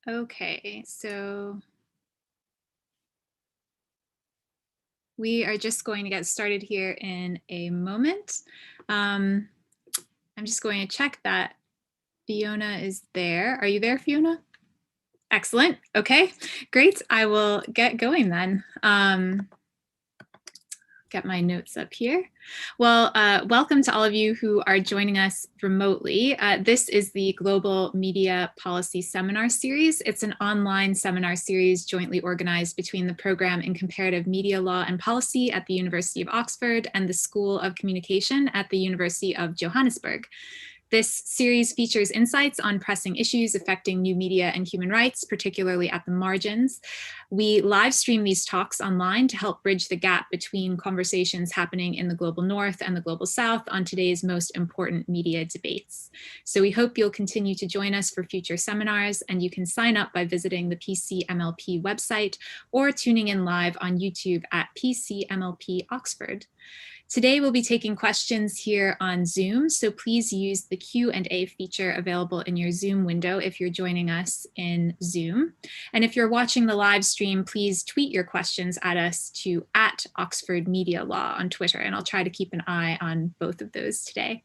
Okay, so we are just going to get started here in a moment. I'm just going to check that Fiona is there. Are you there, Fiona? Excellent. Okay, great. I will get going then. Get my notes up here. Well, welcome to all of you who are joining us remotely. This is the Global Media Policy Seminar Series. It's an online seminar series jointly organized between the Program in Comparative Media Law and Policy at the University of Oxford and the School of Communication at the University of Johannesburg. This series features insights on pressing issues affecting new media and human rights, particularly at the margins. We live stream these talks online to help bridge the gap between conversations happening in the global north and the global south on today's most important media debates. So we hope you'll continue to join us for future seminars, and you can sign up by visiting the PCMLP website or tuning in live on YouTube at PCMLP Oxford. Today, we'll be taking questions here on Zoom, so please use the Q&A feature available in your Zoom window if you're joining us in Zoom. And if you're watching the live stream, please tweet your questions at us to @OxfordMediaLaw on Twitter, and I'll try to keep an eye on both of those today.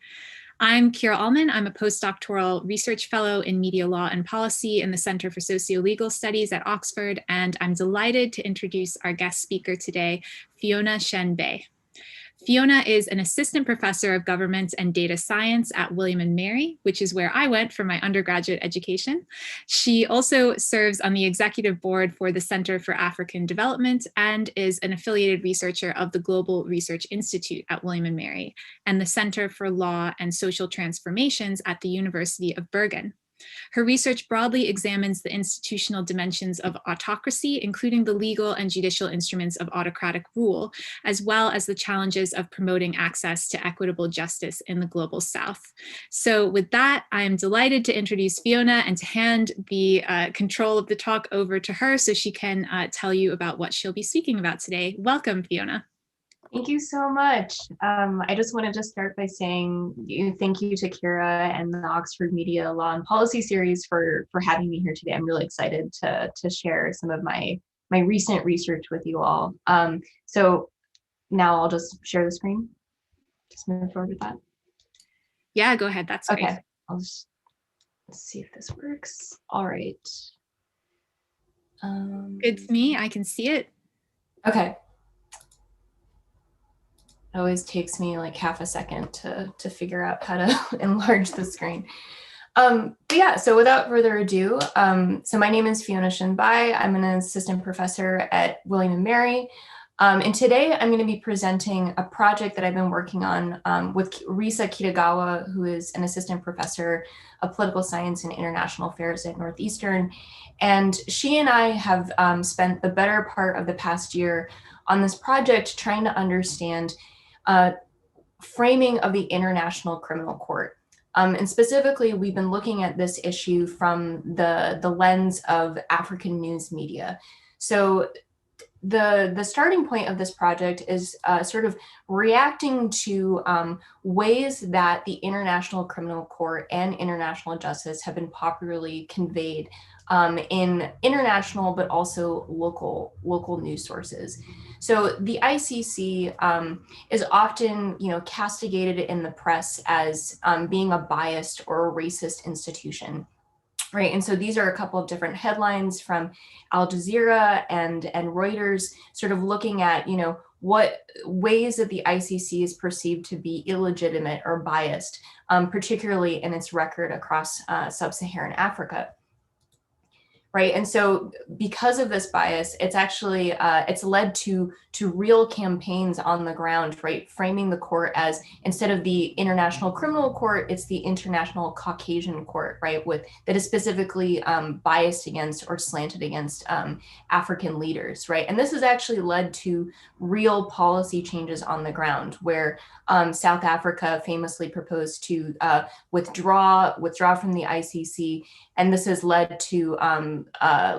I'm Kira Allman. I'm a postdoctoral research fellow in media law and policy in the Center for Socio-Legal Studies at Oxford, and I'm delighted to introduce our guest speaker today, Fiona Shen-Bayh. Fiona is an assistant professor of government and data science at William & Mary, which is where I went for my undergraduate education. She also serves on the executive board for the Center for African Development and is an affiliated researcher of the Global Research Institute at William & Mary and the Center for Law and Social Transformations at the University of Bergen. Her research broadly examines the institutional dimensions of autocracy, including the legal and judicial instruments of autocratic rule, as well as the challenges of promoting access to equitable justice in the global south. So with that, I am delighted to introduce Fiona and to hand the control of the talk over to her so she can tell you about what she'll be speaking about today. Welcome, Fiona. Thank you so much. I just wanted to start by saying thank you to Kira and the Oxford Media Law and Policy series for having me here today. I'm really excited to share some of my recent research with you all. So now I'll just share the screen. Just move forward with that. Yeah, go ahead. That's great. Okay. Let's see if this works. All right. Good to me. I can see it. Okay. It always takes me like half a second to figure out how to enlarge the screen. But yeah, so without further ado, so my name is Fiona Shen-Bayh. I'm an assistant professor at William & Mary. And today I'm going to be presenting a project that I've been working on with Risa Kitagawa, who is an assistant professor of political science and international affairs at Northeastern. And she and I have spent the better part of the past year on this project trying to understand framing of the International Criminal Court. And specifically, we've been looking at this issue from the lens of African news media. So the starting point of this project is sort of reacting to ways that the International Criminal Court and international justice have been popularly conveyed in international, but also local news sources. So the ICC is often, castigated in the press as being a biased or a racist institution. Right, and so these are a couple of different headlines from Al Jazeera and Reuters, sort of looking at, what ways that the ICC is perceived to be illegitimate or biased, particularly in its record across sub-Saharan Africa. Right, and so because of this bias, it's actually it's led to real campaigns on the ground, right? Framing the court as, instead of the International Criminal Court, it's the International Caucasian Court, right? That is specifically biased against or slanted against African leaders, right? And this has actually led to real policy changes on the ground, where South Africa famously proposed to withdraw from the ICC. And this has led to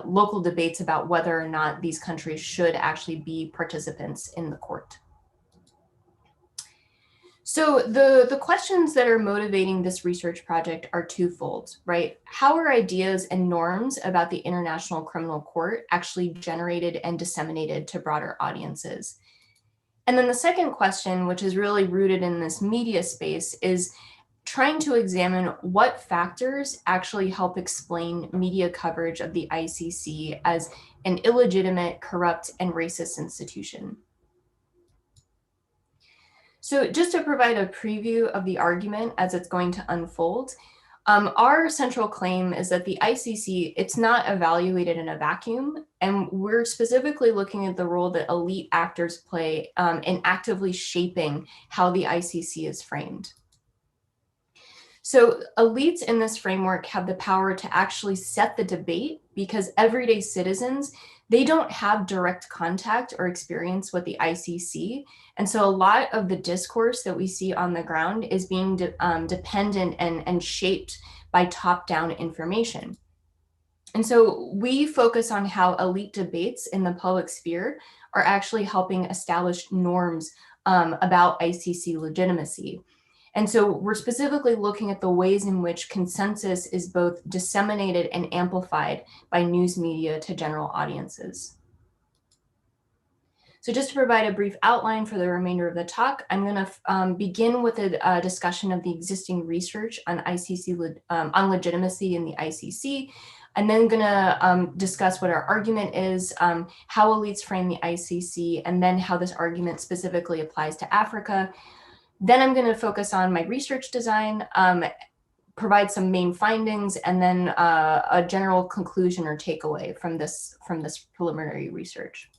local debates about whether or not these countries should actually be participants in the court. So the questions that are motivating this research project are twofold, right? How are ideas and norms about the International Criminal Court actually generated and disseminated to broader audiences? And then the second question, which is really rooted in this media space, is trying to examine what factors actually help explain media coverage of the ICC as an illegitimate, corrupt, and racist institution. So just to provide a preview of the argument as it's going to unfold, our central claim is that the ICC, it's not evaluated in a vacuum, and we're specifically looking at the role that elite actors play in actively shaping how the ICC is framed. So elites in this framework have the power to actually set the debate because everyday citizens, they don't have direct contact or experience with the ICC. And so a lot of the discourse that we see on the ground is being dependent and shaped by top-down information. And so we focus on how elite debates in the public sphere are actually helping establish norms about ICC legitimacy. And so we're specifically looking at the ways in which consensus is both disseminated and amplified by news media to general audiences. So just to provide a brief outline for the remainder of the talk, I'm going to begin with a discussion of the existing research on on legitimacy in the ICC. I'm then going to discuss what our argument is, how elites frame the ICC, and then how this argument specifically applies to Africa. Then I'm going to focus on my research design, provide some main findings, and then a general conclusion or takeaway from this preliminary research.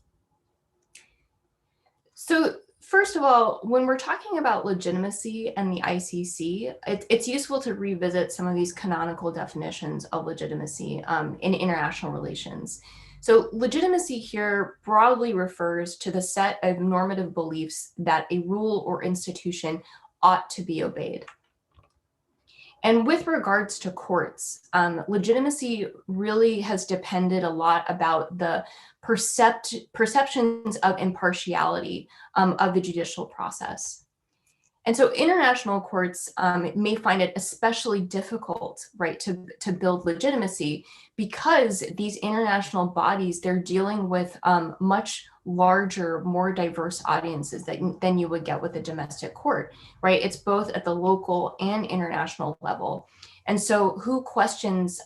So first of all, when we're talking about legitimacy and the ICC, it's useful to revisit some of these canonical definitions of legitimacy in international relations. So legitimacy here broadly refers to the set of normative beliefs that a rule or institution ought to be obeyed. And with regards to courts, legitimacy really has depended a lot about the perceptions of impartiality of the judicial process. And so international courts may find it especially difficult, right, to build legitimacy because these international bodies, they're dealing with much larger, more diverse audiences than you would get with a domestic court, right? It's both at the local and international level. And so who questions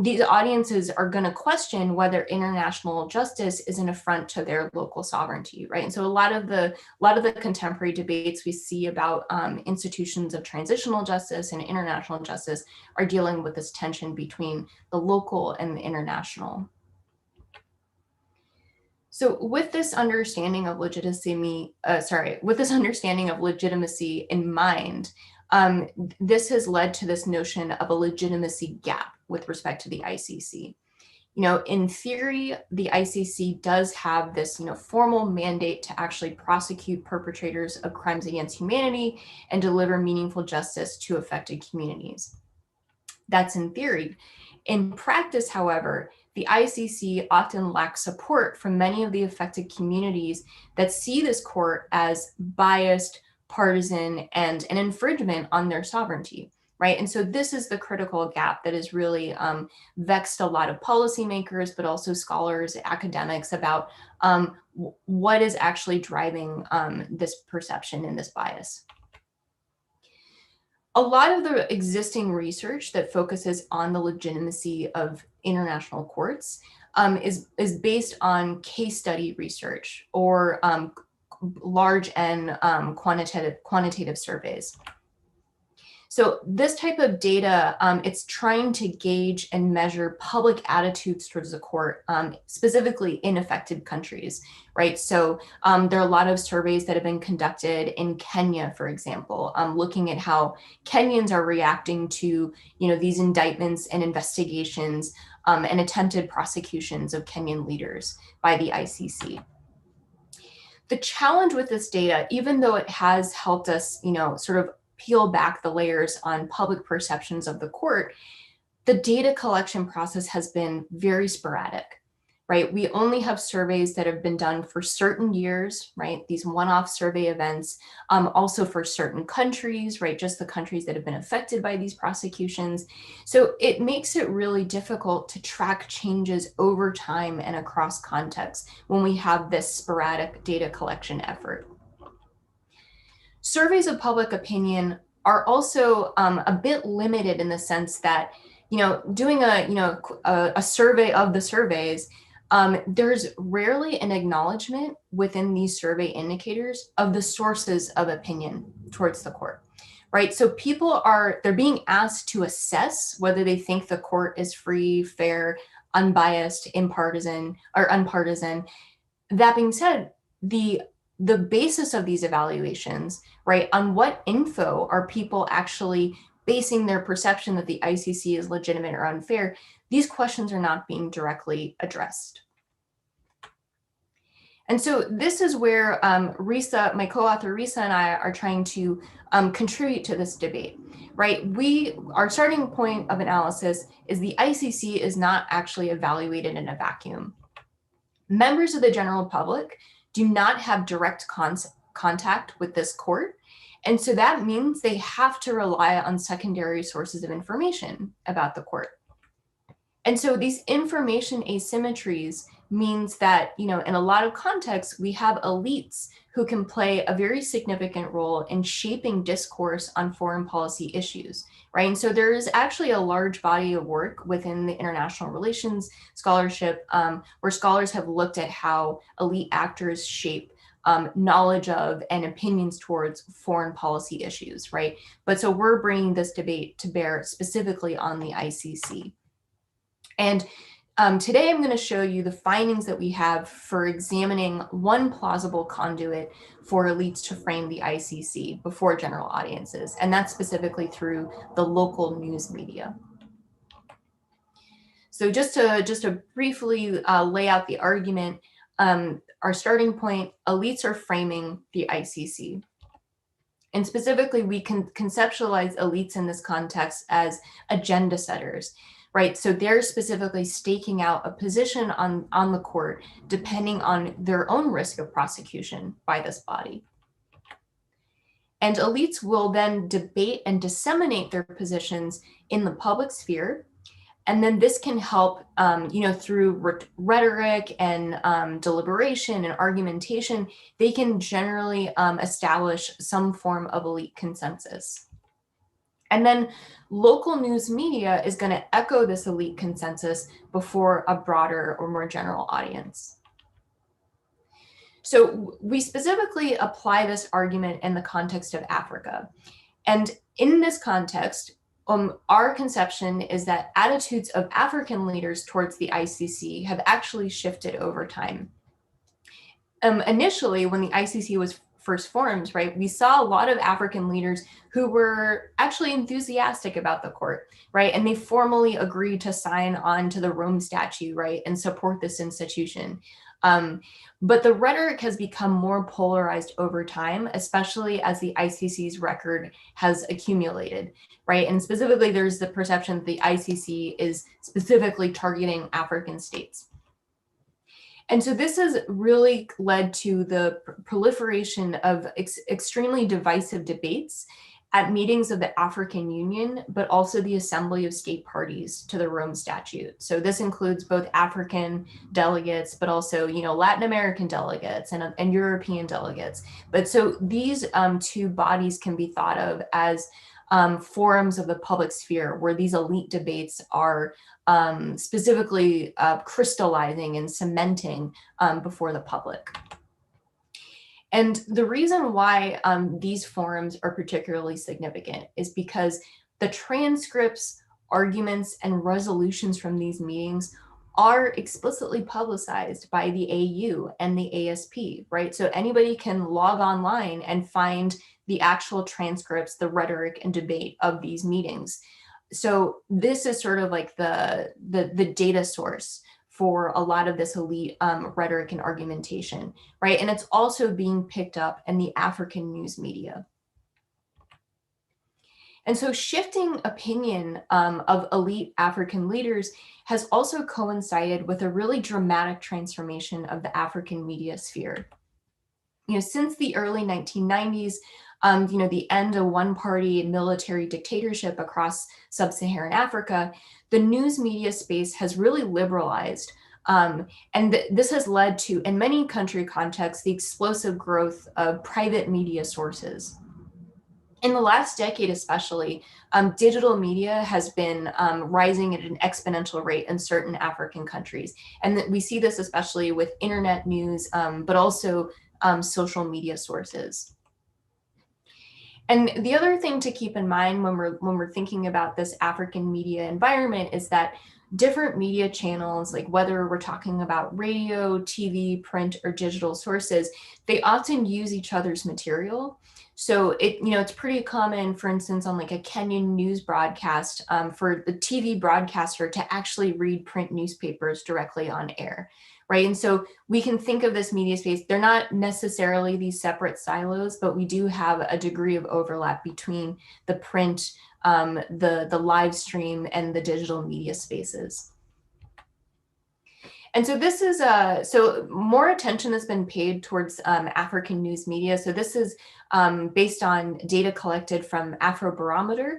these audiences are going to question whether international justice is an affront to their local sovereignty, right? And so a lot of the contemporary debates we see about institutions of transitional justice and international justice are dealing with this tension between the local and the international. So with this understanding of legitimacy in mind, this has led to this notion of a legitimacy gap with respect to the ICC. You know, in theory, the ICC does have this, formal mandate to actually prosecute perpetrators of crimes against humanity and deliver meaningful justice to affected communities. That's in theory. In practice, however, the ICC often lacks support from many of the affected communities that see this court as biased, partisan, and an infringement on their sovereignty, right? And so this is the critical gap that has really vexed a lot of policymakers, but also scholars, academics about what is actually driving this perception and this bias. A lot of the existing research that focuses on the legitimacy of international courts is based on case study research or large and quantitative surveys. So this type of data, it's trying to gauge and measure public attitudes towards the court, specifically in affected countries, right? So there are a lot of surveys that have been conducted in Kenya, for example, looking at how Kenyans are reacting to, these indictments and investigations and attempted prosecutions of Kenyan leaders by the ICC. The challenge with this data, even though it has helped us, sort of peel back the layers on public perceptions of the court, the data collection process has been very sporadic. right? We only have surveys that have been done for certain years, right? These one-off survey events, also for certain countries, right? Just the countries that have been affected by these prosecutions. So it makes it really difficult to track changes over time and across contexts when we have this sporadic data collection effort. Surveys of public opinion are also a bit limited in the sense that, doing a survey of the surveys, there's rarely an acknowledgement within these survey indicators of the sources of opinion towards the court, right? So they're being asked to assess whether they think the court is free, fair, unbiased, impartisan, or unpartisan. That being said, the basis of these evaluations, right, on what info are people actually basing their perception that the ICC is legitimate or unfair, these questions are not being directly addressed. And so this is where Risa, my co-author Risa, and I are trying to contribute to this debate, right? Our starting point of analysis is the ICC is not actually evaluated in a vacuum. Members of the general public do not have direct contact with this court. And so that means they have to rely on secondary sources of information about the court. And so these information asymmetries means that, in a lot of contexts, we have elites who can play a very significant role in shaping discourse on foreign policy issues, right? And so there is actually a large body of work within the international relations scholarship where scholars have looked at how elite actors shape knowledge of and opinions towards foreign policy issues, right? But so we're bringing this debate to bear specifically on the ICC. And today I'm going to show you the findings that we have for examining one plausible conduit for elites to frame the ICC before general audiences, and that's specifically through the local news media. So just to briefly lay out the argument, our starting point, elites are framing the ICC. And specifically, we can conceptualize elites in this context as agenda setters, right? So they're specifically staking out a position on the court depending on their own risk of prosecution by this body. And elites will then debate and disseminate their positions in the public sphere. And then this can help, through rhetoric and deliberation and argumentation, they can generally establish some form of elite consensus. And then local news media is going to echo this elite consensus before a broader or more general audience. So we specifically apply this argument in the context of Africa. And in this context, our conception is that attitudes of African leaders towards the ICC have actually shifted over time. Initially, when the ICC was first formed, right, we saw a lot of African leaders who were actually enthusiastic about the court, right, and they formally agreed to sign on to the Rome Statute, right, and support this institution. But the rhetoric has become more polarized over time, especially as the ICC's record has accumulated, right? And specifically, there's the perception that the ICC is specifically targeting African states. And so this has really led to the proliferation of extremely divisive debates at meetings of the African Union, but also the Assembly of State Parties to the Rome Statute. So this includes both African delegates, but also, Latin American delegates and European delegates. But so these two bodies can be thought of as forums of the public sphere where these elite debates are specifically crystallizing and cementing before the public. And the reason why these forums are particularly significant is because the transcripts, arguments, and resolutions from these meetings are explicitly publicized by the AU and the ASP, right? So anybody can log online and find the actual transcripts, the rhetoric and debate of these meetings. So this is sort of like the data source for a lot of this elite rhetoric and argumentation, right? And it's also being picked up in the African news media. And so shifting opinion of elite African leaders has also coincided with a really dramatic transformation of the African media sphere. Since the early 1990s, the end of one-party military dictatorship across sub-Saharan Africa, the news media space has really liberalized. This has led to, in many country contexts, the explosive growth of private media sources. In the last decade especially, digital media has been rising at an exponential rate in certain African countries. And we see this especially with internet news, but also social media sources. And the other thing to keep in mind when we're thinking about this African media environment is that different media channels, like whether we're talking about radio, TV, print, or digital sources, they often use each other's material. So it's pretty common, for instance, on like a Kenyan news broadcast, for the TV broadcaster to actually read print newspapers directly on air, right? And so we can think of this media space, they're not necessarily these separate silos, but we do have a degree of overlap between the print, the live stream, and the digital media spaces. And so this is so more attention has been paid towards African news media. So this is based on data collected from Afrobarometer,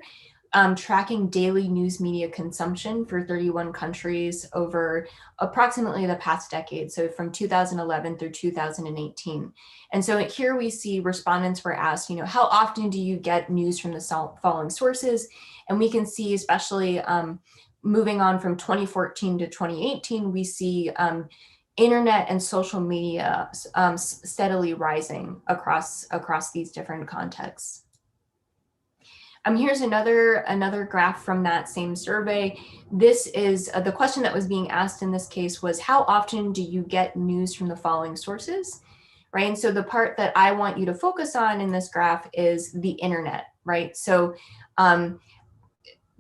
tracking daily news media consumption for 31 countries over approximately the past decade, so from 2011 through 2018. And so here we see respondents were asked, how often do you get news from the following sources? And we can see, especially moving on from 2014 to 2018, we see internet and social media steadily rising across these different contexts. Here's another graph from that same survey. This is the question that was being asked in this case was, how often do you get news from the following sources, right? And so the part that I want you to focus on in this graph is the internet, right? So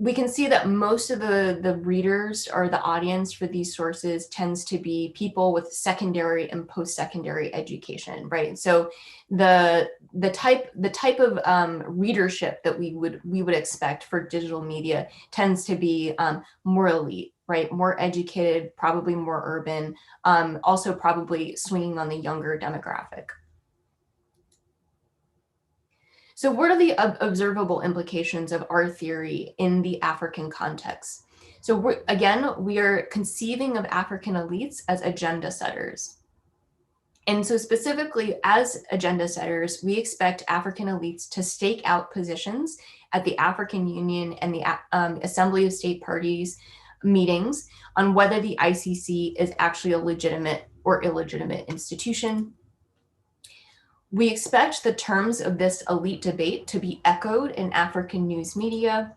we can see that most of the readers or the audience for these sources tends to be people with secondary and post-secondary education, right? So the type of readership that we would expect for digital media tends to be more elite, right? More educated, probably more urban, also probably swinging on the younger demographic. So what are the observable implications of our theory in the African context? So we are conceiving of African elites as agenda setters. And so specifically as agenda setters, we expect African elites to stake out positions at the African Union and the Assembly of State Parties meetings on whether the ICC is actually a legitimate or illegitimate institution. We expect the terms of this elite debate to be echoed in African news media.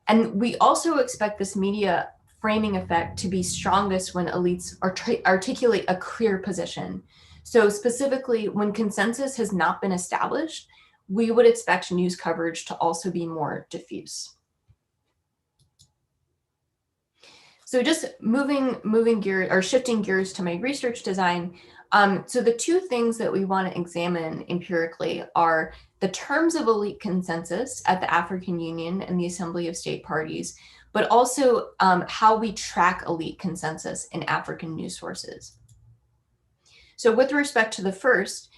And we also expect this media framing effect to be strongest when elites articulate a clear position. So specifically, when consensus has not been established, we would expect news coverage to also be more diffuse. So just moving gears or shifting gears to my research design. So the two things that we want to examine empirically are the terms of elite consensus at the African Union and the Assembly of State Parties, but also how we track elite consensus in African news sources. So with respect to the first,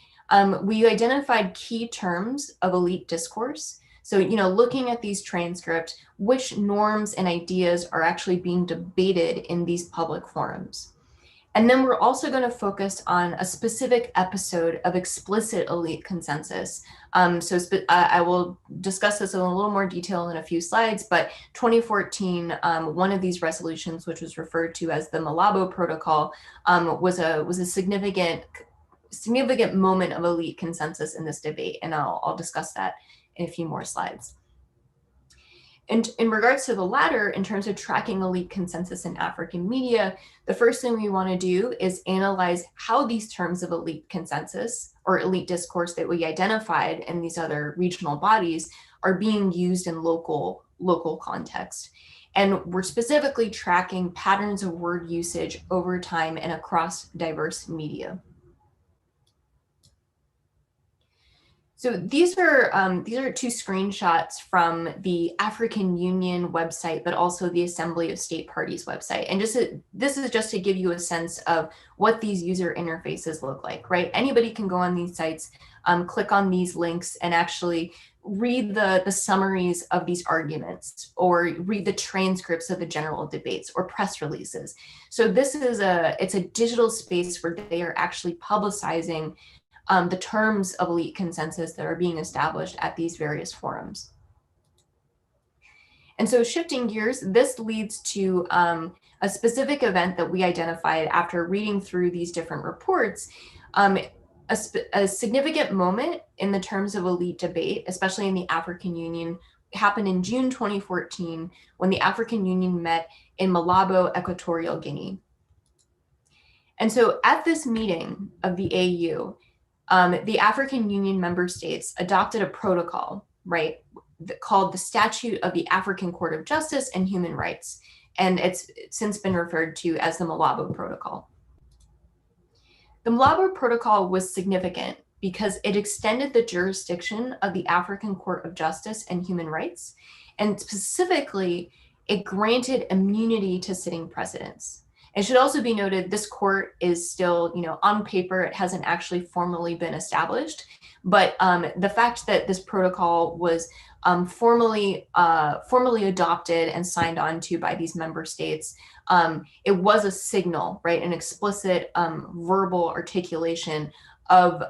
we identified key terms of elite discourse. So, looking at these transcripts, which norms and ideas are actually being debated in these public forums. And then we're also going to focus on a specific episode of explicit elite consensus. I will discuss this in a little more detail in a few slides, but 2014, one of these resolutions, which was referred to as the Malabo Protocol, was a significant moment of elite consensus in this debate, and I'll discuss that in a few more slides. And in regards to the latter, in terms of tracking elite consensus in African media, the first thing we want to do is analyze how these terms of elite consensus or elite discourse that we identified in these other regional bodies are being used in local context. And we're specifically tracking patterns of word usage over time and across diverse media. So these are two screenshots from the African Union website, but also the Assembly of State Parties website. And this is just to give you a sense of what these user interfaces look like, right? Anybody can go on these sites, click on these links, and actually read the summaries of these arguments, or read the transcripts of the general debates or press releases. So this is it's a digital space where they are actually publicizing the terms of elite consensus that are being established at these various forums. And so shifting gears, this leads to a specific event that we identified after reading through these different reports. A significant moment in the terms of elite debate, especially in the African Union, happened in June 2014 when the African Union met in Malabo, Equatorial Guinea. And so at this meeting of the AU, the African Union member states adopted a protocol, right, called the Statute of the African Court of Justice and Human Rights. And it's since been referred to as the Malabo Protocol. The Malabo Protocol was significant because it extended the jurisdiction of the African Court of Justice and Human Rights, and specifically, it granted immunity to sitting presidents. It should also be noted, this court is still, on paper, it hasn't actually formally been established, but the fact that this protocol was formally adopted and signed on to by these member states, it was a signal, right, an explicit verbal articulation of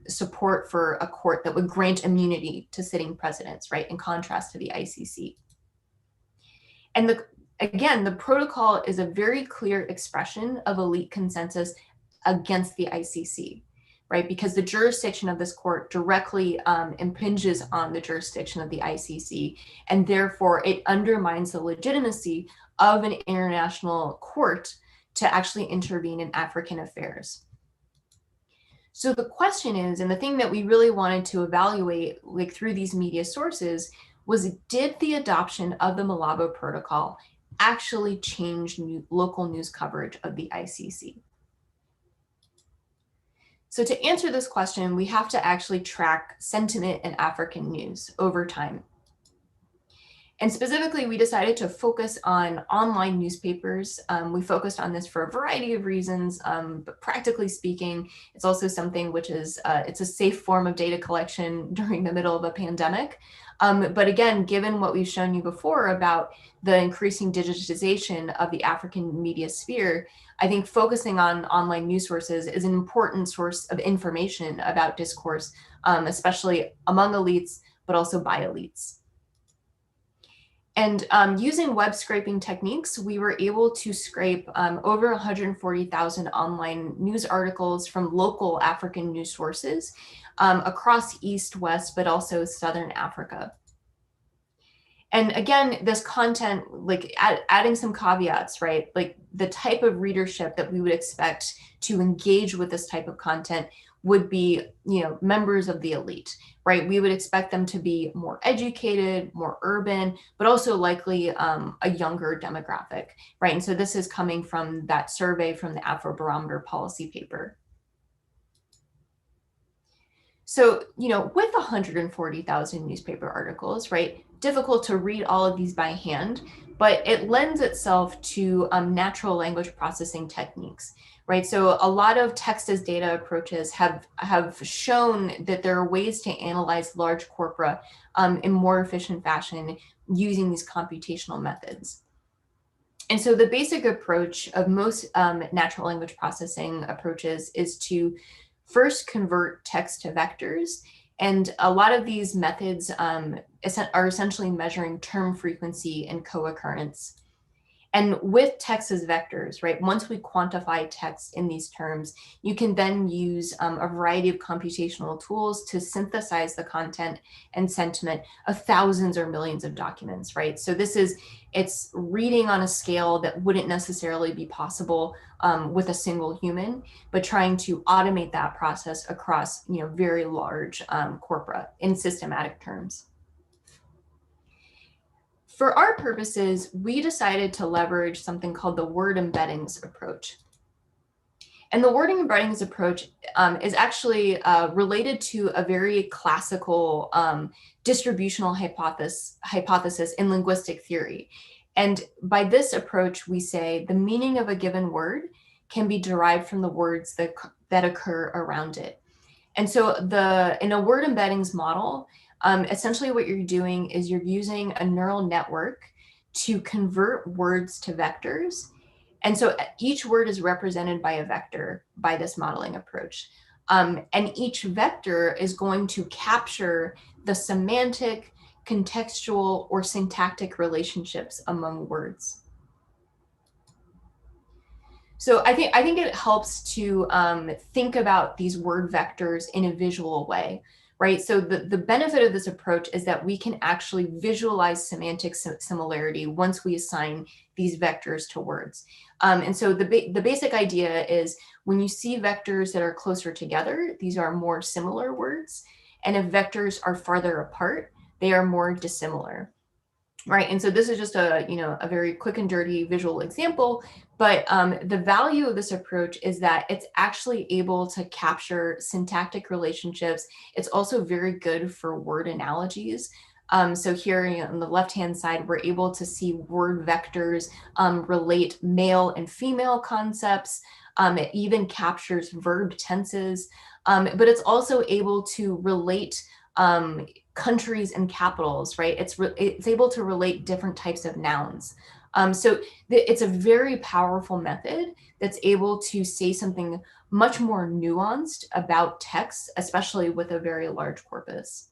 support for a court that would grant immunity to sitting presidents, right, in contrast to the ICC. And again, the protocol is a very clear expression of elite consensus against the ICC, right? Because the jurisdiction of this court directly impinges on the jurisdiction of the ICC, and therefore it undermines the legitimacy of an international court to actually intervene in African affairs. So the question is, and the thing that we really wanted to evaluate, like through these media sources, was did the adoption of the Malabo Protocol actually change local news coverage of the ICC? So to answer this question, we have to actually track sentiment in African news over time. And specifically, we decided to focus on online newspapers. We focused on this for a variety of reasons, but practically speaking, it's also something which is, it's a safe form of data collection during the middle of a pandemic. But again, given what we've shown you before about the increasing digitization of the African media sphere, I think focusing on online news sources is an important source of information about discourse, especially among elites, but also by elites. And using web scraping techniques, we were able to scrape over 140,000 online news articles from local African news sources across East, West, but also Southern Africa. And again, this content, like adding some caveats, right? Like the type of readership that we would expect to engage with this type of content would be, members of the elite, right? We would expect them to be more educated, more urban, but also likely a younger demographic, right? And so this is coming from that survey from the Afrobarometer policy paper. So, with 140,000 newspaper articles, right, difficult to read all of these by hand, but it lends itself to natural language processing techniques, right? So a lot of text as data approaches have shown that there are ways to analyze large corpora in more efficient fashion using these computational methods. And so the basic approach of most natural language processing approaches is to first convert text to vectors. And a lot of these methods are essentially measuring term frequency and co-occurrence. And with text as vectors, right, once we quantify text in these terms, you can then use a variety of computational tools to synthesize the content and sentiment of thousands or millions of documents, right? So it's reading on a scale that wouldn't necessarily be possible with a single human, but trying to automate that process across, very large corpora in systematic terms. For our purposes, we decided to leverage something called the word embeddings approach. And the wording embeddings approach is actually related to a very classical distributional hypothesis in linguistic theory. And by this approach, we say the meaning of a given word can be derived from the words that occur around it. And so in a word embeddings model, essentially what you're doing is you're using a neural network to convert words to vectors. And so each word is represented by a vector by this modeling approach. And each vector is going to capture the semantic, contextual, or syntactic relationships among words. So I think it helps to think about these word vectors in a visual way, right? So the benefit of this approach is that we can actually visualize semantic similarity once we assign these vectors to words. And so the basic idea is when you see vectors that are closer together, these are more similar words. And if vectors are farther apart, they are more dissimilar. Right, and so this is just a very quick and dirty visual example, but the value of this approach is that it's actually able to capture syntactic relationships. It's also very good for word analogies. So here on the left-hand side, we're able to see word vectors relate male and female concepts. It even captures verb tenses, but it's also able to relate countries and capitals, right? It's able to relate different types of nouns. So it's a very powerful method that's able to say something much more nuanced about text, especially with a very large corpus.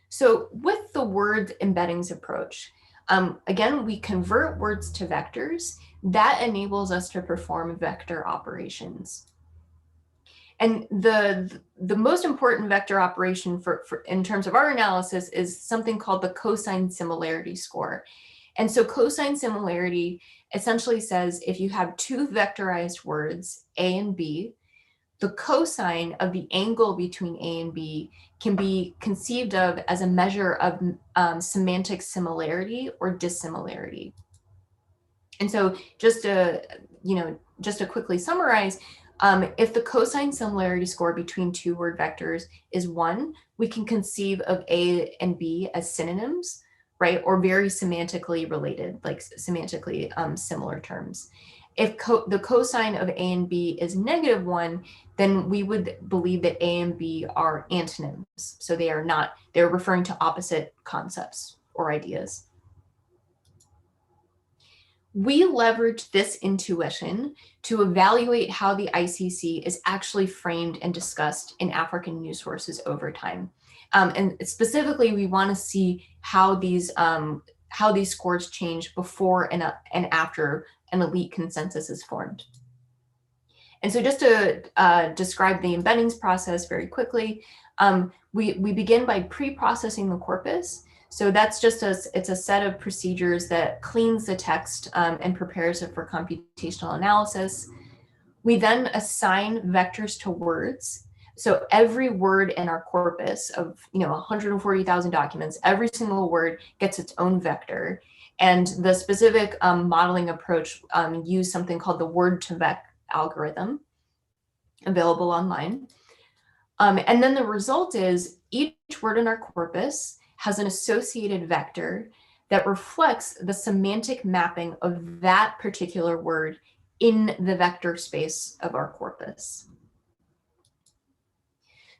So with the word embeddings approach, again, we convert words to vectors. That enables us to perform vector operations. And the most important vector operation for in terms of our analysis is something called the cosine similarity score. And so cosine similarity essentially says if you have two vectorized words, A and B, the cosine of the angle between A and B can be conceived of as a measure of semantic similarity or dissimilarity. And so just to quickly summarize, if the cosine similarity score between two word vectors is 1, we can conceive of A and B as synonyms, right? Or very semantically related, like semantically similar terms. If the cosine of A and B is -1, then we would believe that A and B are antonyms. So they're referring to opposite concepts or ideas. We leverage this intuition to evaluate how the ICC is actually framed and discussed in African news sources over time. And specifically, we want to see how these scores change before and after an elite consensus is formed. And so just to describe the embeddings process very quickly, we begin by pre-processing the corpus. So that's just it's a set of procedures that cleans the text and prepares it for computational analysis. We then assign vectors to words. So every word in our corpus of 140,000 documents, every single word gets its own vector. And the specific modeling approach used something called the word-to-vec algorithm, available online. And then the result is each word in our corpus has an associated vector that reflects the semantic mapping of that particular word in the vector space of our corpus.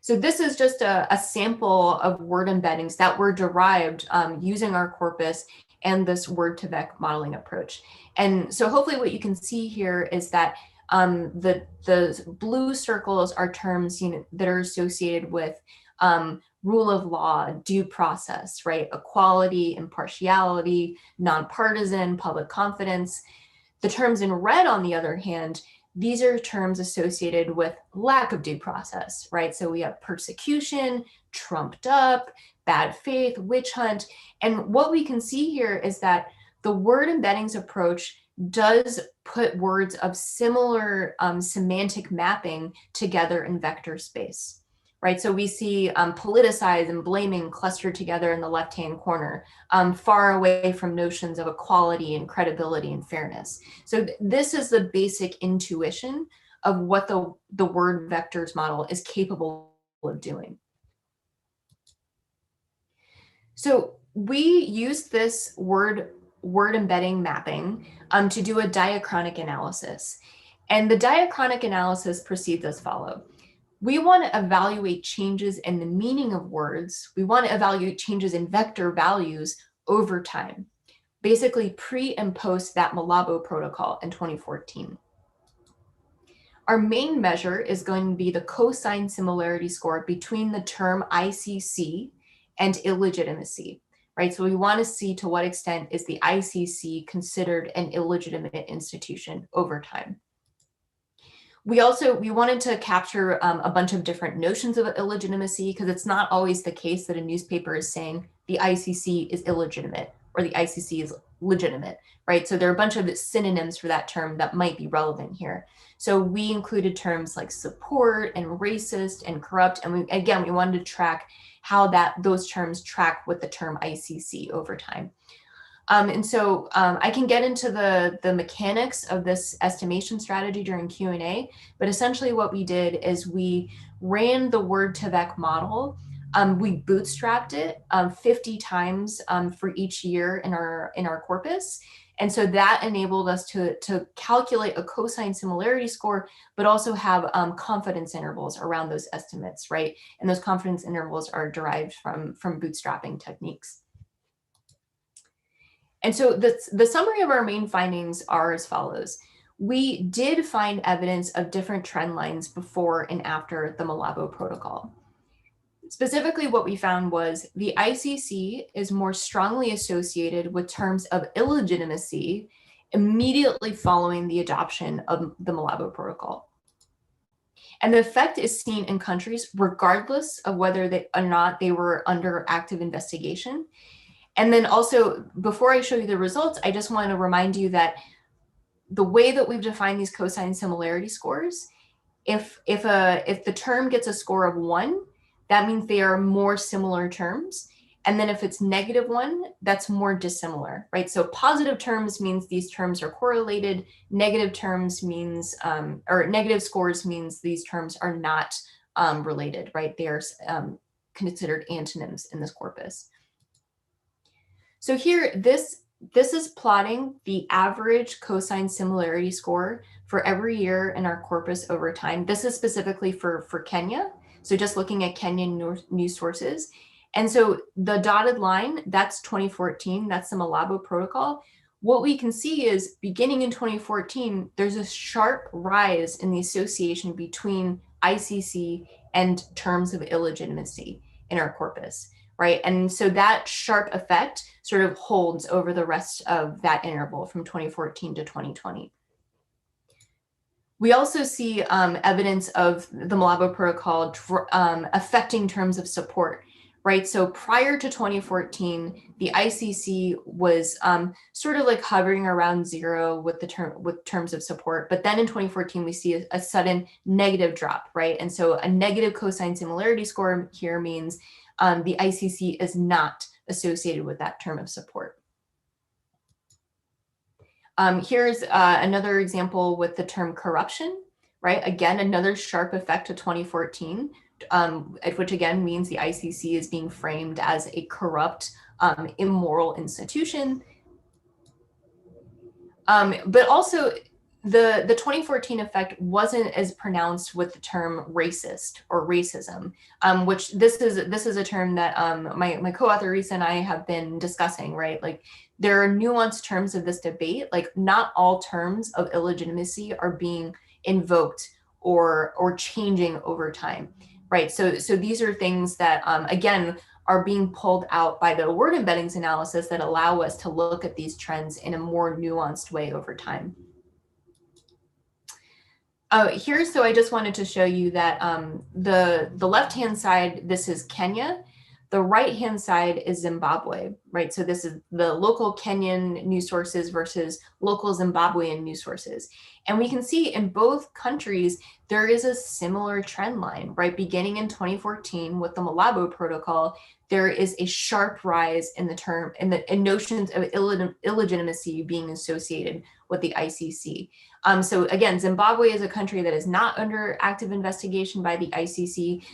So this is just a sample of word embeddings that were derived using our corpus and this word-to-vec modeling approach. And so hopefully what you can see here is that the blue circles are terms that are associated with rule of law, due process, right? Equality, impartiality, nonpartisan, public confidence. The terms in red, on the other hand, these are terms associated with lack of due process, right? So we have persecution, trumped up, bad faith, witch hunt. And what we can see here is that the word embeddings approach does put words of similar semantic mapping together in vector space, right? So we see politicize and blaming clustered together in the left-hand corner, far away from notions of equality and credibility and fairness. So this is the basic intuition of what the word vectors model is capable of doing. So we use this word embedding mapping to do a diachronic analysis. And the diachronic analysis proceeds as follows. We want to evaluate changes in the meaning of words. We want to evaluate changes in vector values over time, basically pre and post that Malabo protocol in 2014. Our main measure is going to be the cosine similarity score between the term ICC and illegitimacy, right? So we want to see to what extent is the ICC considered an illegitimate institution over time. We wanted to capture a bunch of different notions of illegitimacy, because it's not always the case that a newspaper is saying the ICC is illegitimate or the ICC is legitimate, right? So there are a bunch of synonyms for that term that might be relevant here. So we included terms like support and racist and corrupt. And we wanted to track how those terms track with the term ICC over time. I can get into the mechanics of this estimation strategy during Q&A, but essentially what we did is we ran the word-to-vec model. We bootstrapped it 50 times for each year in our corpus. And so that enabled us to calculate a cosine similarity score, but also have confidence intervals around those estimates, right? And those confidence intervals are derived from bootstrapping techniques. And so the summary of our main findings are as follows. We did find evidence of different trend lines before and after the Malabo protocol. Specifically, what we found was the ICC is more strongly associated with terms of illegitimacy immediately following the adoption of the Malabo protocol. And the effect is seen in countries regardless of whether they or not they were under active investigation. And then also, before I show you the results, I just want to remind you that the way that we've defined these cosine similarity scores, if the term gets a score of 1, that means they are more similar terms. And then if it's -1, that's more dissimilar, right? So positive terms means these terms are correlated. Negative terms means, or negative scores means these terms are not related, right? They are considered antonyms in this corpus. So here, this is plotting the average cosine similarity score for every year in our corpus over time. This is specifically for Kenya. So just looking at Kenyan news sources. And so the dotted line, that's 2014, that's the Malabo protocol. What we can see is beginning in 2014, there's a sharp rise in the association between ICC and terms of illegitimacy in our corpus, right? And so that sharp effect sort of holds over the rest of that interval from 2014 to 2020. We also see evidence of the Malabo protocol affecting terms of support, right? So prior to 2014, the ICC was sort of like hovering around 0 with terms of support. But then in 2014, we see a sudden negative drop, right? And so a negative cosine similarity score here means the ICC is not associated with that term of support. Here's another example with the term corruption, right? Again, another sharp effect to 2014, which again means the ICC is being framed as a corrupt, immoral institution. But also the 2014 effect wasn't as pronounced with the term racist or racism, which this is a term that my co-author Risa and I have been discussing, right? Like there are nuanced terms of this debate, like not all terms of illegitimacy are being invoked or changing over time, right? So these are things that, again, are being pulled out by the word embeddings analysis that allow us to look at these trends in a more nuanced way over time. So I just wanted to show you that the left-hand side, this is Kenya. The right-hand side is Zimbabwe, right? So this is the local Kenyan news sources versus local Zimbabwean news sources. And we can see in both countries, there is a similar trend line, right? Beginning in 2014 with the Malabo Protocol, there is a sharp rise in in notions of illegitimacy being associated with the ICC. So again, Zimbabwe is a country that is not under active investigation by the ICC.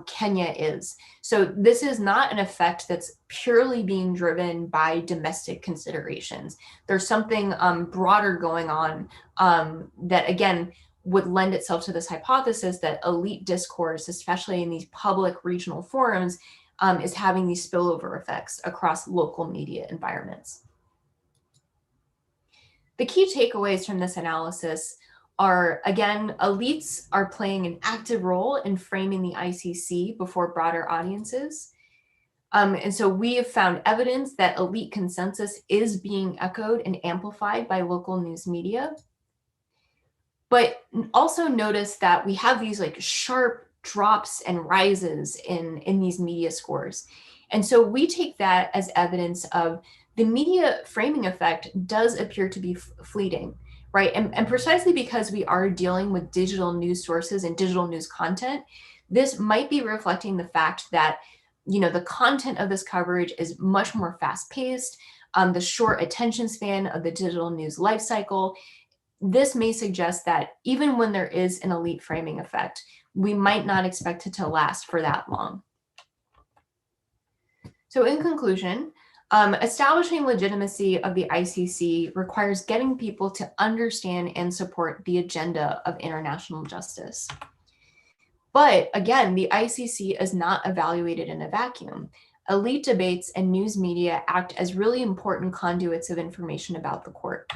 Kenya is. So this is not an effect that's purely being driven by domestic considerations. There's something broader going on that, again, would lend itself to this hypothesis that elite discourse, especially in these public regional forums, is having these spillover effects across local media environments. The key takeaways from this analysis are, again, elites are playing an active role in framing the ICC before broader audiences. And so we have found evidence that elite consensus is being echoed and amplified by local news media. But also notice that we have these like sharp drops and rises in these media scores. And so we take that as evidence of the media framing effect does appear to be fleeting, right? And precisely because we are dealing with digital news sources and digital news content, this might be reflecting the fact that, you know, the content of this coverage is much more fast-paced, the short attention span of the digital news life cycle. This may suggest that even when there is an elite framing effect, we might not expect it to last for that long. So in conclusion, establishing legitimacy of the ICC requires getting people to understand and support the agenda of international justice. But again, the ICC is not evaluated in a vacuum. Elite debates and news media act as really important conduits of information about the court.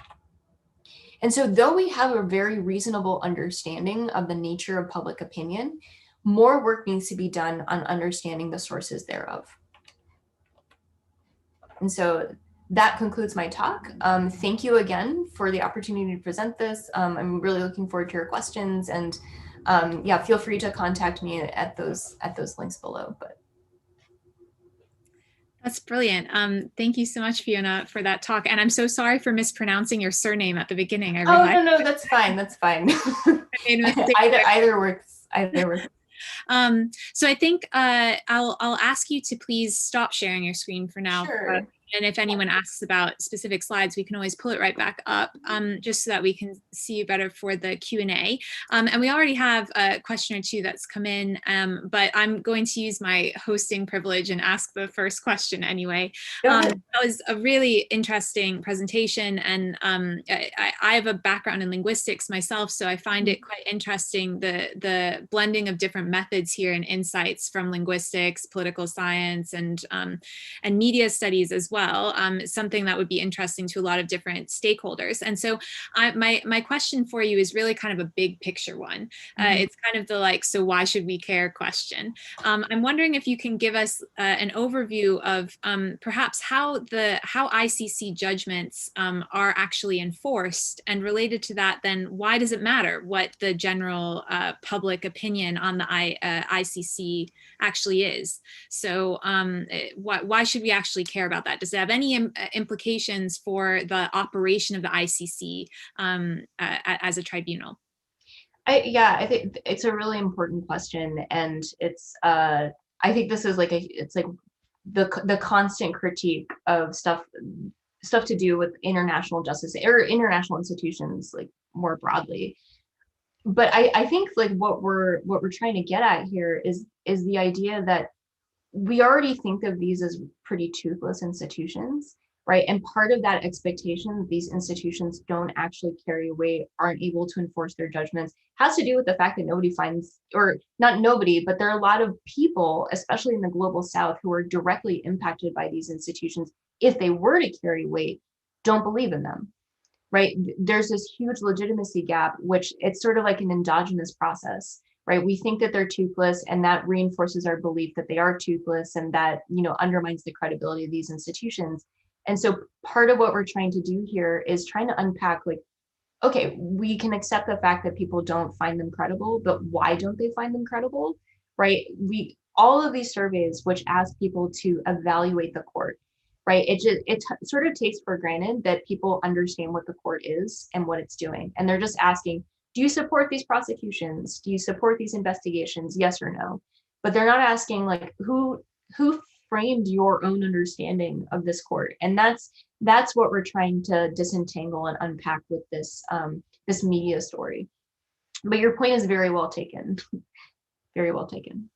And so though we have a very reasonable understanding of the nature of public opinion, more work needs to be done on understanding the sources thereof. And so that concludes my talk. Thank you again for the opportunity to present this. I'm really looking forward to your questions, and yeah, feel free to contact me at those links below. But that's brilliant. Thank you so much, Fiona, for that talk. And I'm so sorry for mispronouncing your surname at the beginning. I realized. Oh, no, that's fine. That's fine. Either works. Either works. So I think I'll ask you to please stop sharing your screen for now. Sure. And if anyone asks about specific slides, we can always pull it right back up just so that we can see you better for the Q&A. And we already have a question or two that's come in, but I'm going to use my hosting privilege and ask the first question anyway. That was a really interesting presentation, and I have a background in linguistics myself, so I find it quite interesting, the blending of different methods here and insights from linguistics, political science, and media studies as well. Something that would be interesting to a lot of different stakeholders. And so my question for you is really kind of a big picture one. It's kind of the like, so why should we care question. I'm wondering if you can give us an overview of perhaps how ICC judgments are actually enforced, and related to that, then why does it matter what the general public opinion on the ICC actually is? So why should we actually care about that? Does it have any implications for the operation of the ICC as a tribunal? I think it's a really important question, and it's I think this is like it's like the constant critique of stuff to do with international justice or international institutions, like more broadly. But I think like what we're trying to get at here is the idea that we already think of these as pretty toothless institutions, right? And part of that expectation that these institutions don't actually carry weight, aren't able to enforce their judgments, has to do with the fact that nobody finds, or not nobody, but there are a lot of people, especially in the global South, who are directly impacted by these institutions. If they were to carry weight, don't believe in them, right? There's this huge legitimacy gap, which it's sort of like an endogenous process, right? We think that they're toothless, and that reinforces our belief that they are toothless, and that, you know, undermines the credibility of these institutions. And so part of what we're trying to do here is trying to unpack, like, okay, we can accept the fact that people don't find them credible, but why don't they find them credible, right? all of these surveys which ask people to evaluate the court, right? It sort of takes for granted that people understand what the court is and what it's doing. And they're just asking, do you support these prosecutions? Do you support these investigations? Yes or no? But they're not asking like who framed your own understanding of this court. And that's what we're trying to disentangle and unpack with this this media story. But your point is very well taken. Very well taken.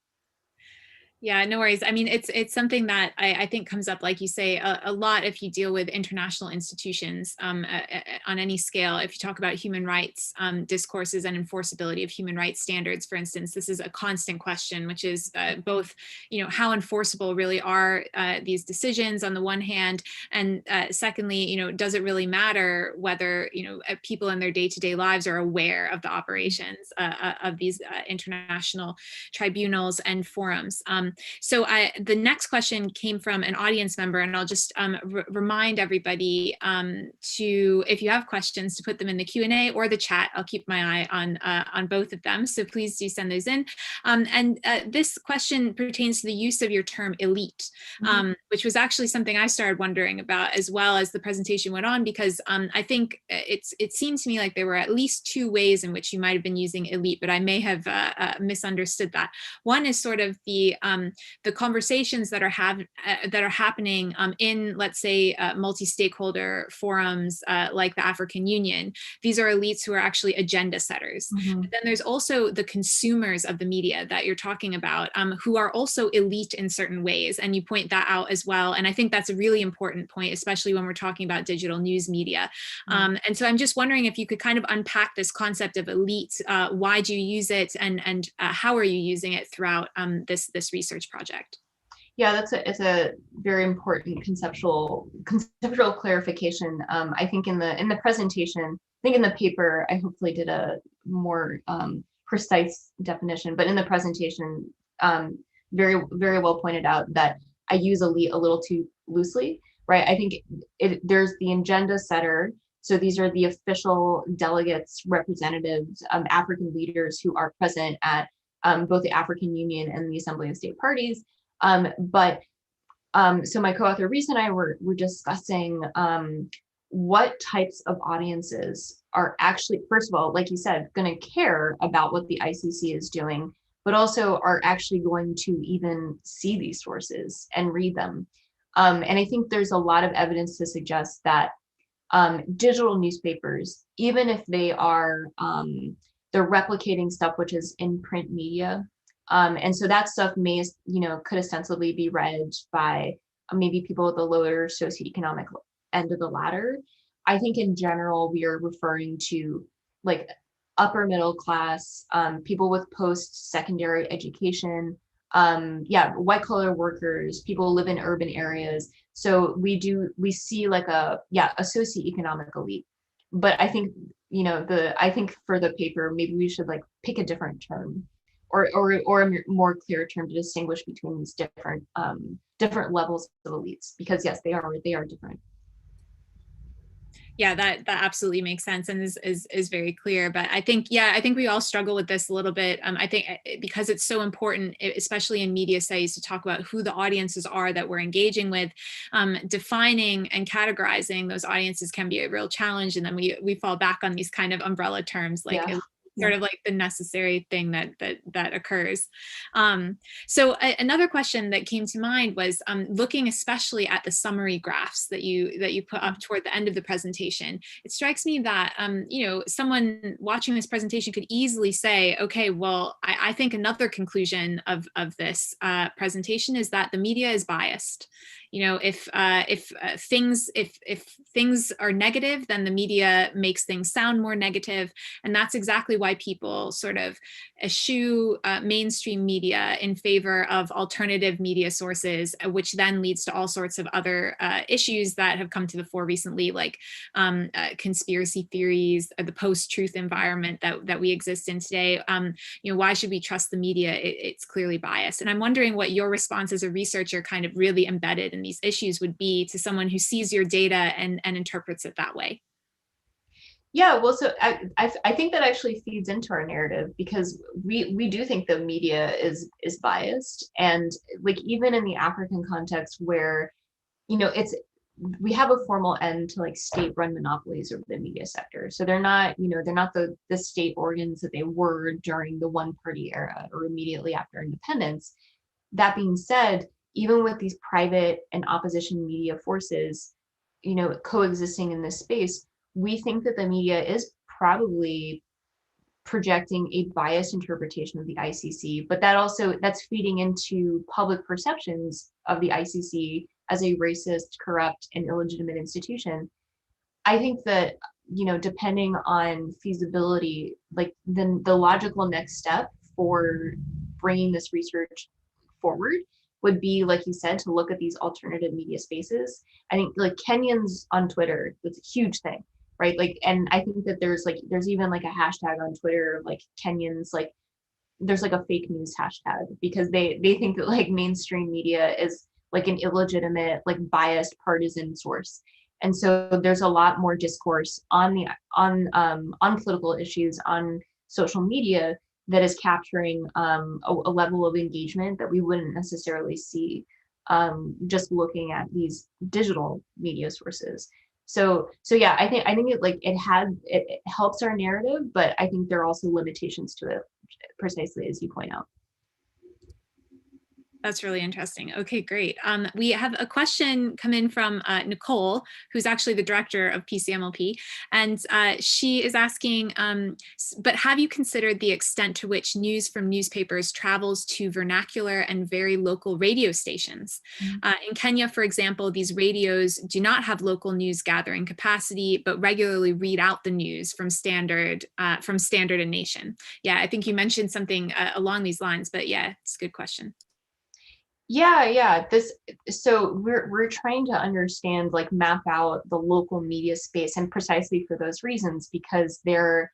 Yeah, no worries. I mean, it's something that I think comes up, like you say, a lot if you deal with international institutions on any scale. If you talk about human rights discourses and enforceability of human rights standards, for instance, this is a constant question, which is both, how enforceable really are these decisions on the one hand, and secondly, does it really matter whether people in their day-to-day lives are aware of the operations of these international tribunals and forums. So the next question came from an audience member, and I'll just remind everybody to, if you have questions, to put them in the Q&A or the chat. I'll keep my eye on both of them, so please do send those in. And this question pertains to the use of your term elite, which was actually something I started wondering about as well as the presentation went on, because I think it seemed to me like there were at least two ways in which you might have been using elite, but I may have misunderstood that. One is sort of the conversations that are happening in, let's say, multi-stakeholder forums like the African Union. These are elites who are actually agenda setters. But then there's also the consumers of the media that you're talking about, who are also elite in certain ways, and you point that out as well. And I think that's a really important point, especially when we're talking about digital news media. And so I'm just wondering if you could kind of unpack this concept of elite. Why do you use it, and how are you using it throughout this research project? Yeah, it's a very important conceptual clarification. I think in the presentation, I think in the paper, I hopefully did a more precise definition, but in the presentation, very, very well pointed out that I use elite a little too loosely, right? I think there's the agenda setter. So these are the official delegates, representatives, African leaders who are present at both the African Union and the Assembly of State Parties. So my co-author Reese and I were discussing what types of audiences are actually, first of all, like you said, going to care about what the ICC is doing, but also are actually going to even see these sources and read them. And I think there's a lot of evidence to suggest that digital newspapers, even if they are they're replicating stuff which is in print media, and so that stuff may, could ostensibly be read by maybe people at the lower socioeconomic end of the ladder. I think in general, we are referring to like upper middle class, people with post-secondary education, white collar workers, people who live in urban areas. So we see like a socioeconomic elite. But I think, I think for the paper, maybe we should like pick a different term or a more clear term to distinguish between these different levels of elites, because yes, they are different. Yeah, that absolutely makes sense and is very clear. But I think we all struggle with this a little bit. I think because it's so important, especially in media studies, to talk about who the audiences are that we're engaging with. Defining and categorizing those audiences can be a real challenge, and then we fall back on these kind of umbrella terms like sort of like the necessary thing that occurs. So another question that came to mind was looking especially at the summary graphs that you put up toward the end of the presentation. It strikes me that someone watching this presentation could easily say, okay, well, I think another conclusion of this presentation is that the media is biased. If things are negative, then the media makes things sound more negative, and that's exactly why people sort of eschew mainstream media in favor of alternative media sources, which then leads to all sorts of other issues that have come to the fore recently, like conspiracy theories, the post-truth environment that we exist in today. Why should we trust the media? It's clearly biased. And I'm wondering what your response as a researcher kind of really embedded in these issues would be to someone who sees your data and interprets it that way. Yeah, well, so I think that actually feeds into our narrative because we do think the media is biased, and like even in the African context where it's we have a formal end to like state-run monopolies over the media sector. So they're not the state organs that they were during the one-party era or immediately after independence. That being said, even with these private and opposition media forces, coexisting in this space, we think that the media is probably projecting a biased interpretation of the ICC, but that's feeding into public perceptions of the ICC as a racist, corrupt, and illegitimate institution. I think that depending on feasibility, like then the logical next step for bringing this research forward would be, like you said, to look at these alternative media spaces. I think like Kenyans on Twitter, that's a huge thing, right? Like, and I think that there's even like a hashtag on Twitter, like Kenyans, like there's like a fake news hashtag because they think that like mainstream media is like an illegitimate, like biased partisan source. And so there's a lot more discourse on political issues on social media that is capturing a level of engagement that we wouldn't necessarily see just looking at these digital media sources. So yeah, I think it helps our narrative, but I think there are also limitations to it, precisely as you point out. That's really interesting. Okay, great. We have a question come in from Nicole, who's actually the director of PCMLP. And she is asking, but have you considered the extent to which news from newspapers travels to vernacular and very local radio stations? In Kenya, for example, these radios do not have local news gathering capacity, but regularly read out the news from Standard and Nation. Yeah, I think you mentioned something along these lines, but yeah, it's a good question. Yeah. So we're trying to understand, like map out the local media space, and precisely for those reasons, because there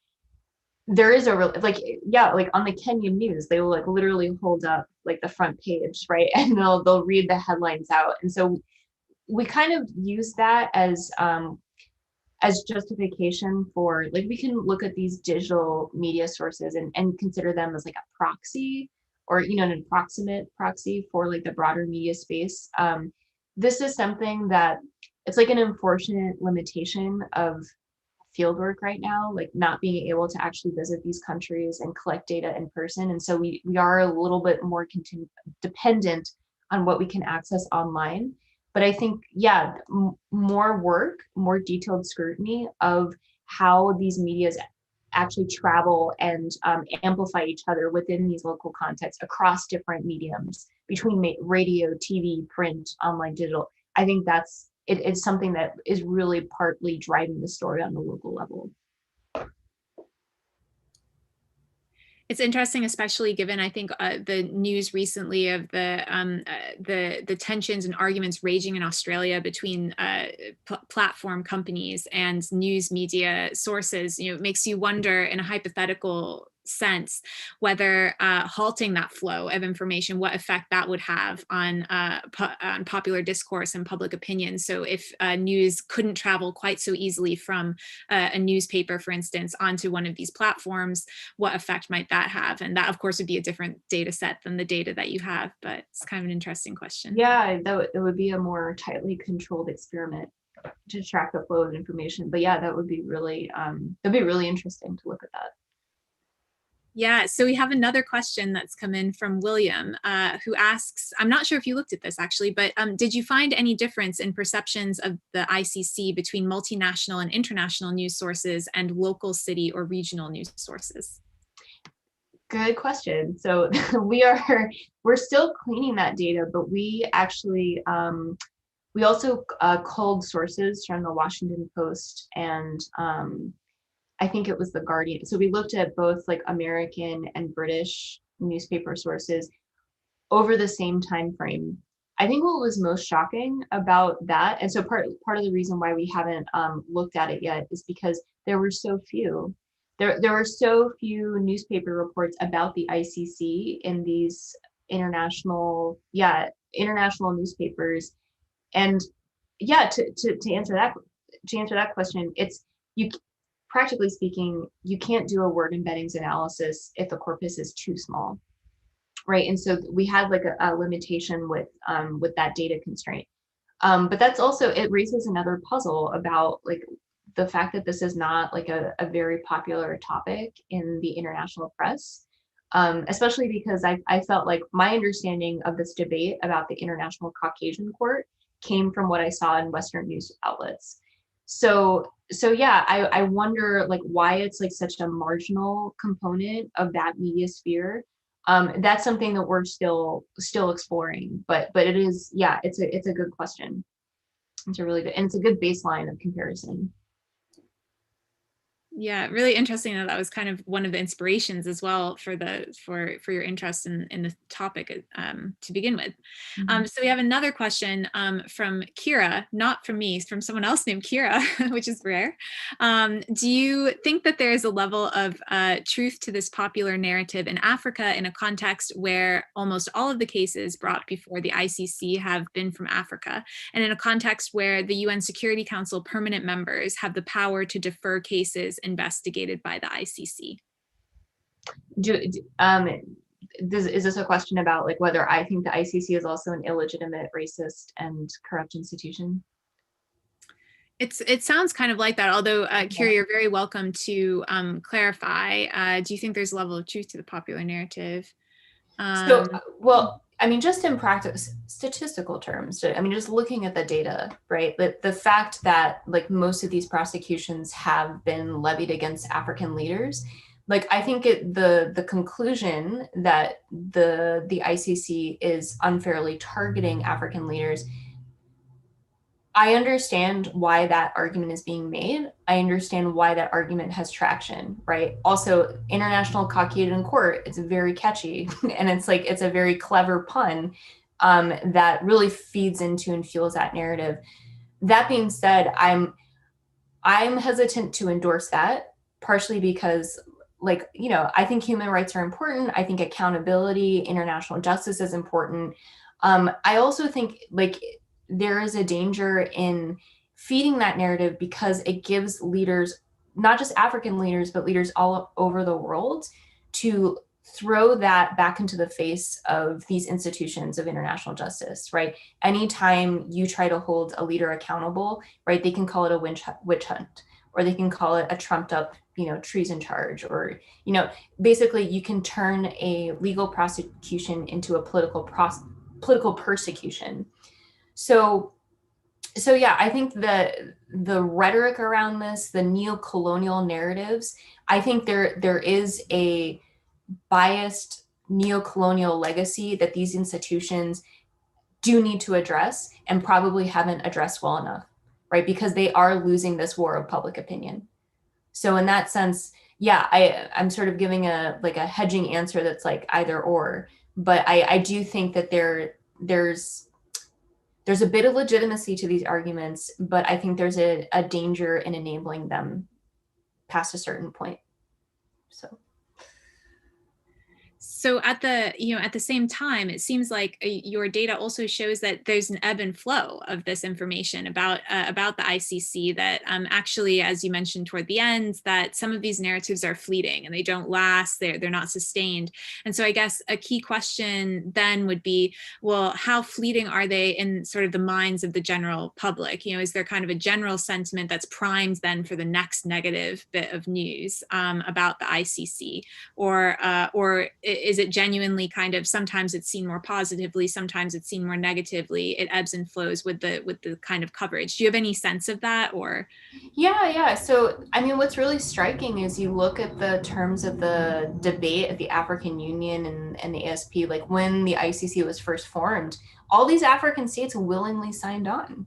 is like on the Kenyan news, they will like literally hold up like the front page, right? And they'll read the headlines out. And so we kind of use that as justification for, like, we can look at these digital media sources and consider them as like a proxy, or an approximate proxy for like the broader media space. This is something that it's like an unfortunate limitation of fieldwork right now, like not being able to actually visit these countries and collect data in person. And so we are a little bit more dependent on what we can access online. But I think, yeah, more work, more detailed scrutiny of how these medias actually travel and amplify each other within these local contexts across different mediums, between radio, TV, print, online, digital. I think it's something that is really partly driving the story on the local level. It's interesting, especially given, I think, the news recently of the tensions and arguments raging in Australia between platform companies and news media sources. It makes you wonder, in a hypothetical sense, whether halting that flow of information, what effect that would have on popular discourse and public opinion. So if news couldn't travel quite so easily from a newspaper, for instance, onto one of these platforms, what effect might that have? And that, of course, would be a different data set than the data that you have, but it's kind of an interesting question. Yeah, that would be a more tightly controlled experiment to track the flow of information. But yeah, that would be really interesting to look at that. Yeah, so we have another question that's come in from William, who asks, I'm not sure if you looked at this actually, but did you find any difference in perceptions of the ICC between multinational and international news sources and local, city, or regional news sources? Good question. So we're still cleaning that data, but we actually we also culled sources from the Washington Post and I think it was the Guardian. So we looked at both like American and British newspaper sources over the same time frame. I think what was most shocking about that, and so part of the reason why we haven't looked at it yet, is because there were so few. There were so few newspaper reports about the ICC in these international newspapers. And yeah, to answer that question, it's practically speaking, you can't do a word embeddings analysis if the corpus is too small, right? And so we had like a limitation with that data constraint. But that's also, it raises another puzzle about like the fact that this is not like a very popular topic in the international press, especially because I felt like my understanding of this debate about the International Caucasian Court came from what I saw in Western news outlets. So yeah, I wonder like why it's like such a marginal component of that media sphere. That's something that we're still exploring, but it is, yeah, it's a good question. It's a really good, and it's a good baseline of comparison. Yeah, really interesting that was kind of one of the inspirations as well for your interest in the topic to begin with. So we have another question from Kira, not from me, from someone else named Kira, which is rare. Do you think that there is a level of truth to this popular narrative in Africa in a context where almost all of the cases brought before the ICC have been from Africa, and in a context where the UN Security Council permanent members have the power to defer cases investigated by the ICC? Is this a question about like whether I think the ICC is also an illegitimate, racist, and corrupt institution? It sounds kind of like that, although Kira, you're very welcome to clarify. Do you think there's a level of truth to the popular narrative? Well, I mean, just in practice, statistical terms, I mean, just looking at the data, right? The fact that like most of these prosecutions have been levied against African leaders, like I think the conclusion that the ICC is unfairly targeting African leaders, I understand why that argument is being made. I understand why that argument has traction, right? Also, International Caucasian Court, it's very catchy and it's like, it's a very clever pun that really feeds into and fuels that narrative. That being said, I'm hesitant to endorse that, partially because like, you know, I think human rights are important. I think accountability, international justice is important. I also think like there is a danger in feeding that narrative because it gives leaders, not just African leaders, but leaders all over the world, to throw that back into the face of these institutions of international justice, right? Anytime you try to hold a leader accountable, right, they can call it a witch hunt, or they can call it a trumped up, you know, treason charge, or, you know, basically you can turn a legal prosecution into a political persecution. So yeah, I think that the rhetoric around this, the neo-colonial narratives, I think there is a biased neo-colonial legacy that these institutions do need to address and probably haven't addressed well enough, right? Because they are losing this war of public opinion. So in that sense, yeah, I'm sort of giving a hedging answer that's like either or, but I do think that there's a bit of legitimacy to these arguments, but I think there's a danger in enabling them past a certain point. So at the same time, it seems like your data also shows that there's an ebb and flow of this information about the ICC, that actually, as you mentioned toward the end, that some of these narratives are fleeting and they don't last, they're not sustained. And so I guess a key question then would be, well, how fleeting are they in sort of the minds of the general public? You know, is there kind of a general sentiment that's primed then for the next negative bit of news about the ICC, or is it genuinely kind of, sometimes it's seen more positively, sometimes it's seen more negatively, it ebbs and flows with the kind of coverage? Do you have any sense of that? Or yeah, so I mean, what's really striking is you look at the terms of the debate at the African Union and the ASP, like when the ICC was first formed, all these African states willingly signed on,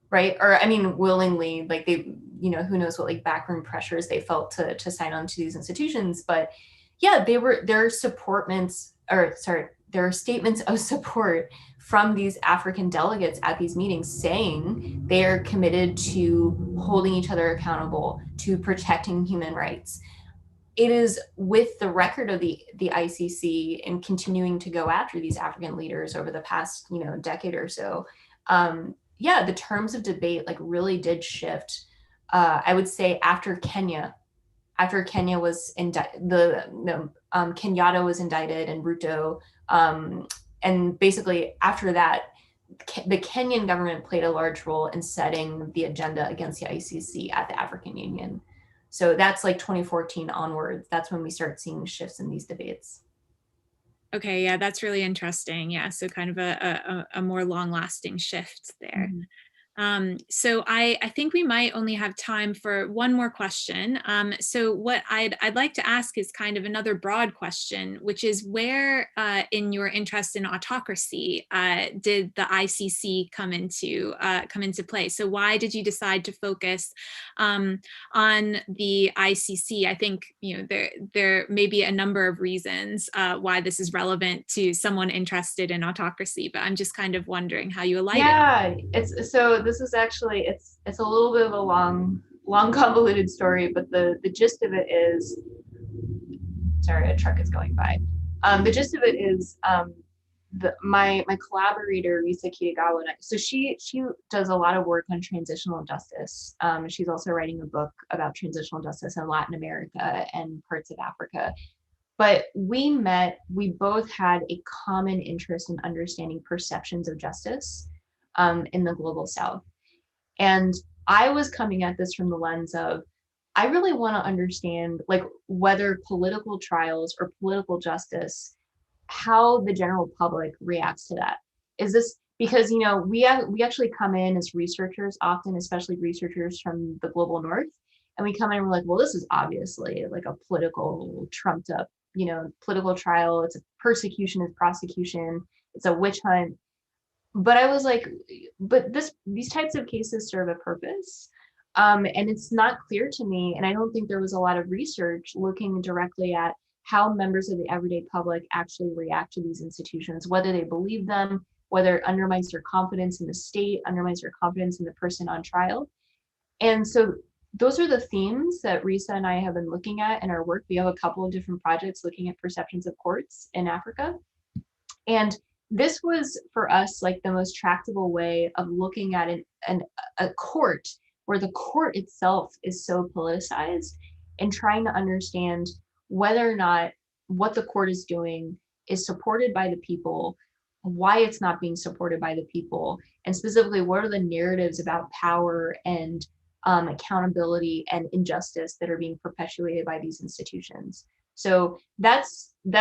right? Or I mean, willingly, like they, you know, who knows what like backroom pressures they felt to sign on to these institutions. But yeah, there are statements of support from these African delegates at these meetings saying they are committed to holding each other accountable, to protecting human rights. It is with the record of the ICC and continuing to go after these African leaders over the past, you know, decade or so. Yeah, the terms of debate like really did shift. I would say after Kenya, after Kenya was Kenyatta was indicted and Ruto, and basically after that, the Kenyan government played a large role in setting the agenda against the ICC at the African Union. So that's like 2014 onwards. That's when we start seeing shifts in these debates. Okay, yeah, that's really interesting. Yeah, so kind of a more long-lasting shift there. Mm-hmm. So I think we might only have time for one more question. So what I'd like to ask is kind of another broad question, which is where in your interest in autocracy did the ICC come into play? So why did you decide to focus on the ICC? I think there may be a number of reasons why this is relevant to someone interested in autocracy, but I'm just kind of wondering how you alighted. Yeah, this is actually it's a little bit of a long convoluted story, but the gist of it is, sorry, a truck is going by. The gist of it is my collaborator Risa Kitagawa, so she does a lot of work on transitional justice. She's also writing a book about transitional justice in Latin America and parts of Africa. But we both had a common interest in understanding perceptions of justice in the global South. And I was coming at this from the lens of, I really want to understand like whether political trials or political justice, how the general public reacts to that. Is this because, we actually come in as researchers often, especially researchers from the global North, and we come in and we're like, well, this is obviously like a political trumped up, political trial. It's a persecution, it's prosecution, it's a witch hunt. But I was like, but these types of cases serve a purpose. And it's not clear to me, and I don't think there was a lot of research looking directly at how members of the everyday public actually react to these institutions, whether they believe them, whether it undermines their confidence in the state, undermines their confidence in the person on trial. And so those are the themes that Risa and I have been looking at in our work. We have a couple of different projects looking at perceptions of courts in Africa. And this was for us like the most tractable way of looking at a court where the court itself is so politicized, and trying to understand whether or not what the court is doing is supported by the people, why it's not being supported by the people, and specifically what are the narratives about power and accountability and injustice that are being perpetuated by these institutions. So that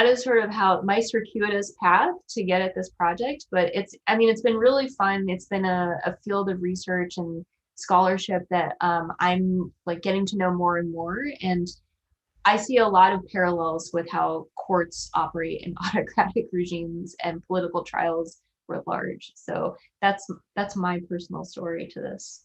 is sort of how my circuitous path to get at this project. But it's been really fun. It's been a field of research and scholarship that I'm like getting to know more and more. And I see a lot of parallels with how courts operate in autocratic regimes and political trials writ large. So that's my personal story to this.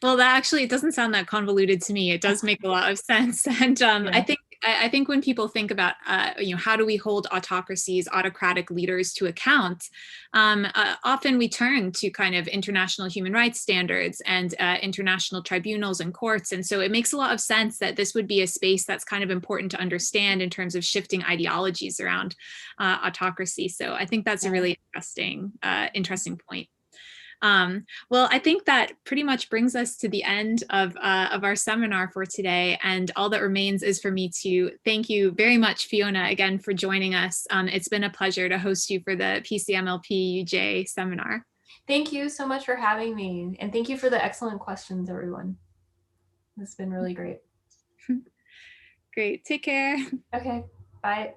Well, that actually, it doesn't sound that convoluted to me. It does make a lot of sense. And Yeah. I think when people think about, how do we hold autocracies, autocratic leaders to account, often we turn to kind of international human rights standards and international tribunals and courts. And so it makes a lot of sense that this would be a space that's kind of important to understand in terms of shifting ideologies around autocracy. So I think that's a really interesting point. Well, I think that pretty much brings us to the end of our seminar for today. And all that remains is for me to thank you very much, Fiona, again, for joining us. It's been a pleasure to host you for the PCMLP UJ seminar. Thank you so much for having me. And thank you for the excellent questions, everyone. It's been really great. Great. Take care. Okay. Bye.